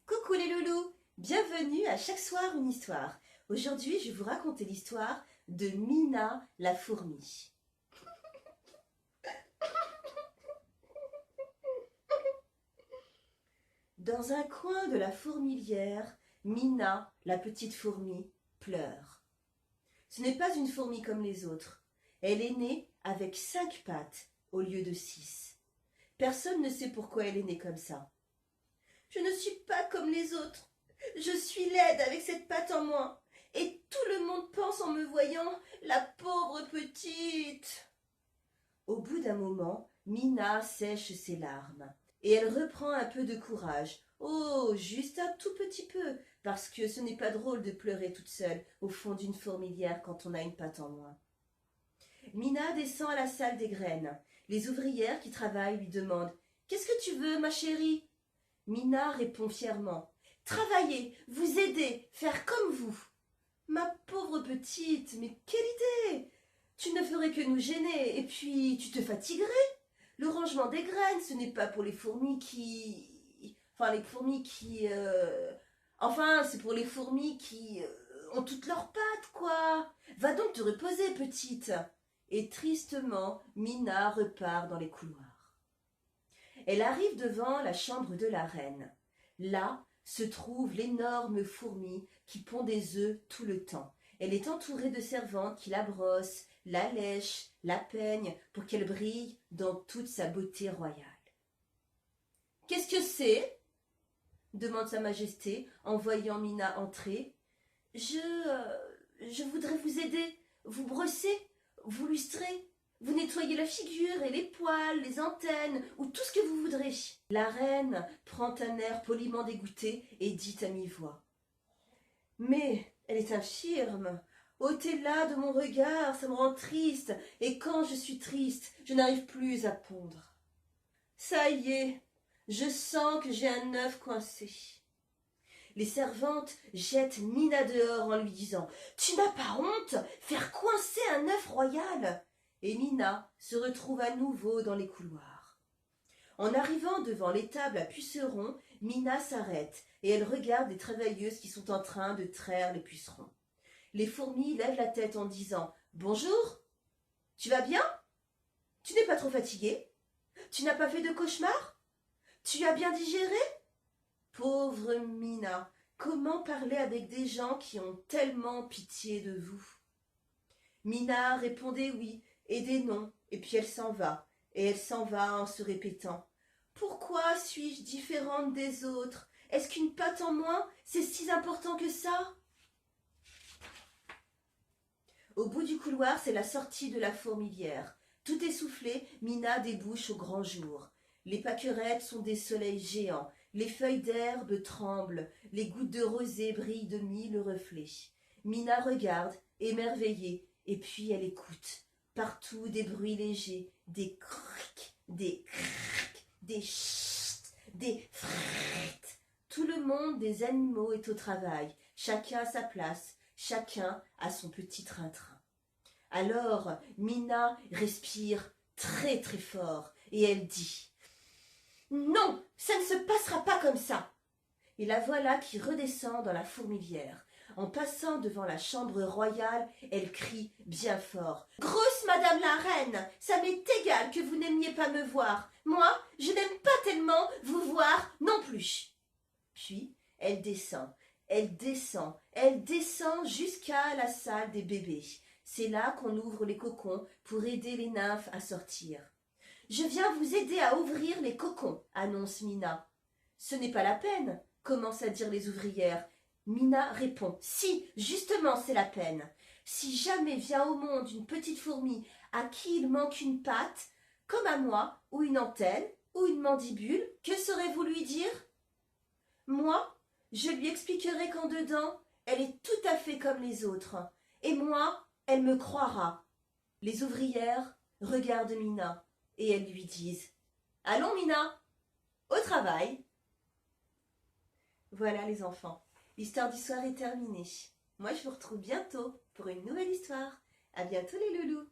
Coucou les loulous, bienvenue à Chaque soir une histoire. Aujourd'hui, je vais vous raconter l'histoire de Mina la fourmi. Dans un coin de la fourmilière, Mina, la petite fourmi, pleure. Ce n'est pas une fourmi comme les autres. Elle est née avec 5 pattes au lieu de 6. Personne ne sait pourquoi elle est née comme ça. Je ne suis pas comme les autres. Je suis laide avec cette patte en moins. Et tout le monde pense en me voyant, la pauvre petite. Au bout d'un moment, Mina sèche ses larmes. Et elle reprend un peu de courage. Oh, juste un tout petit peu, parce que ce n'est pas drôle de pleurer toute seule au fond d'une fourmilière quand on a une patte en moins. Mina descend à la salle des graines. Les ouvrières qui travaillent lui demandent « Qu'est-ce que tu veux, ma chérie ?» Mina répond fièrement « Travailler, vous aider, faire comme vous. » Ma pauvre petite, mais quelle idée! Tu ne ferais que nous gêner, et puis tu te fatiguerais. Le rangement des graines, ce n'est pas pour les fourmis qui... Enfin, les fourmis qui... Enfin, c'est pour les fourmis qui ont toutes leurs pattes, quoi. Va donc te reposer, petite. Et tristement, Mina repart dans les couloirs. Elle arrive devant la chambre de la reine. Là se trouve l'énorme fourmi qui pond des œufs tout le temps. Elle est entourée de servantes qui la brossent, la lèchent, la peignent pour qu'elle brille dans toute sa beauté royale. « Qu'est-ce que c'est ?» demande sa majesté en voyant Mina entrer. « Je voudrais vous aider, vous brosser, vous lustrer. Vous nettoyez la figure et les poils, les antennes, ou tout ce que vous voudrez. » La reine prend un air poliment dégoûté et dit à mi-voix. « Mais elle est infirme. Ôtez-la de mon regard, ça me rend triste, et quand je suis triste, je n'arrive plus à pondre. Ça y est, je sens que j'ai un œuf coincé. » Les servantes jettent Mina dehors en lui disant « Tu n'as pas honte? Faire coincer un œuf royal !» Et Mina se retrouve à nouveau dans les couloirs. En arrivant devant l'étable à pucerons, Mina s'arrête et elle regarde les travailleuses qui sont en train de traire les pucerons. Les fourmis lèvent la tête en disant « Bonjour, tu vas bien? Tu n'es pas trop fatiguée? Tu n'as pas fait de cauchemar? Tu as bien digéré? » Pauvre Mina, comment parler avec des gens qui ont tellement pitié de vous? Mina répondait oui et des non, et puis elle s'en va, et elle s'en va en se répétant « Pourquoi suis-je différente des autres? Est-ce qu'une patte en moins, c'est si important que ça ?» Au bout du couloir, c'est la sortie de la fourmilière. Tout essoufflée, Mina débouche au grand jour. Les pâquerettes sont des soleils géants, les feuilles d'herbe tremblent, les gouttes de rosée brillent de 1000 reflets. Mina regarde, émerveillée, et puis elle écoute. Partout des bruits légers, des crics, des crics, des chut, des frites. Tout le monde des animaux est au travail, chacun à sa place, chacun a son petit train-train. Alors Mina respire très très fort et elle dit « Non, ça ne se passera pas comme ça !» Et la voilà qui redescend dans la fourmilière. En passant devant la chambre royale, elle crie bien fort « Grosse madame la reine, ça m'est égal que vous n'aimiez pas me voir. Moi, je n'aime pas tellement vous voir non plus. » Puis, elle descend, elle descend, elle descend jusqu'à la salle des bébés. C'est là qu'on ouvre les cocons pour aider les nymphes à sortir. « Je viens vous aider à ouvrir les cocons, » annonce Mina. « Ce n'est pas la peine, » commencent à dire les ouvrières. Mina répond « Si, justement, c'est la peine. Si jamais vient au monde une petite fourmi à qui il manque une patte, comme à moi, ou une antenne, ou une mandibule, que saurez-vous lui dire? Moi, je lui expliquerai qu'en dedans, elle est tout à fait comme les autres. Et moi, elle me croira. » Les ouvrières regardent Mina et elles lui disent « Allons Mina, au travail !» Voilà les enfants, l'histoire du soir est terminée. Moi je vous retrouve bientôt pour une nouvelle histoire. À bientôt les loulous.